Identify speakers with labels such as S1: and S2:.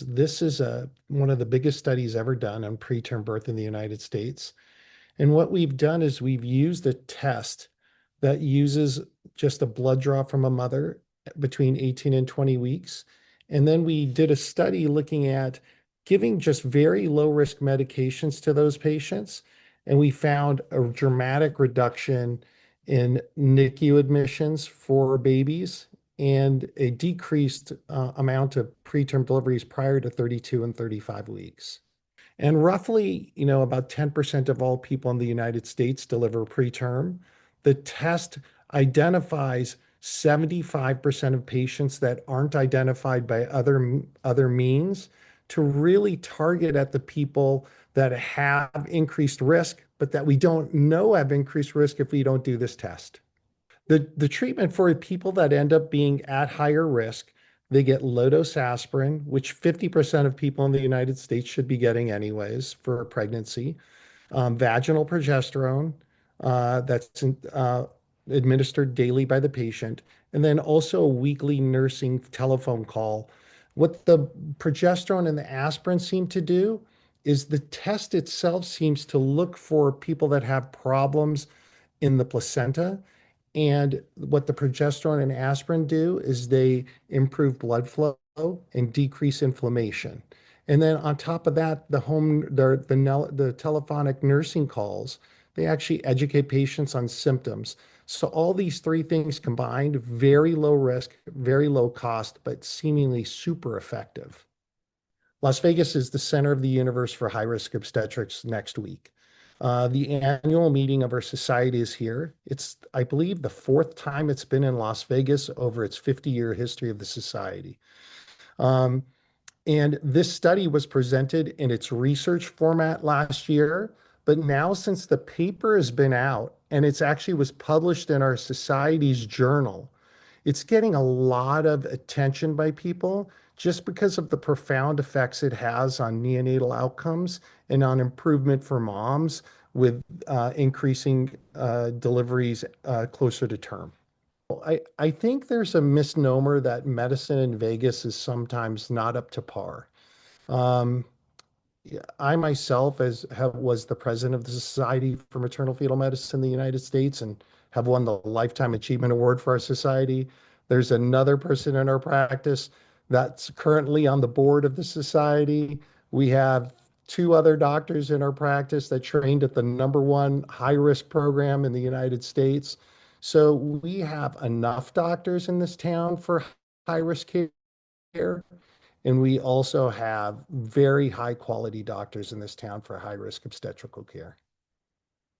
S1: this is one of the biggest studies ever done on preterm birth in the United States. And what we've done is we've used a test that uses just a blood draw from a mother between 18 and 20 weeks. And then we did a study looking at giving just very low risk medications to those patients. And we found a dramatic reduction in NICU admissions for babies and a decreased amount of preterm deliveries prior to 32 and 35 weeks. And roughly, about 10% of all people in the United States deliver preterm. The test identifies 75% of patients that aren't identified by other means to really target at the people that have increased risk, but that we don't know have increased risk if we don't do this test. The treatment for people that end up being at higher risk, they get low dose aspirin, which 50% of people in the United States should be getting anyways for a pregnancy, vaginal progesterone that's administered daily by the patient, and then also a weekly nursing telephone call. What the progesterone and the aspirin seem to do is the test itself seems to look for people that have problems in the placenta. And what the progesterone and aspirin do is they improve blood flow and decrease inflammation. And then on top of that, the telephonic nursing calls, they actually educate patients on symptoms. So all these three things combined, very low risk, very low cost, but seemingly super effective. Las Vegas is the center of the universe for high risk obstetrics next week. The annual meeting of our society is here. It's, I believe, the fourth time it's been in Las Vegas over its 50-year history of the society. Um, and this study was presented in its research format last year, but now since the paper has been out and it's actually was published in our society's journal, it's getting a lot of attention by people just because of the profound effects it has on neonatal outcomes and on improvement for moms with increasing deliveries closer to term. I think there's a misnomer that medicine in Vegas is sometimes not up to par. Um, yeah, I myself was the president of the Society for Maternal Fetal Medicine in the United States and have won the Lifetime Achievement Award for our society. There's another person in our practice that's currently on the board of the society. We have two other doctors in our practice that trained at the #1 high risk program in the United States. So we have enough doctors in this town for high risk care. And we also have very high quality doctors in this town for high risk obstetrical care.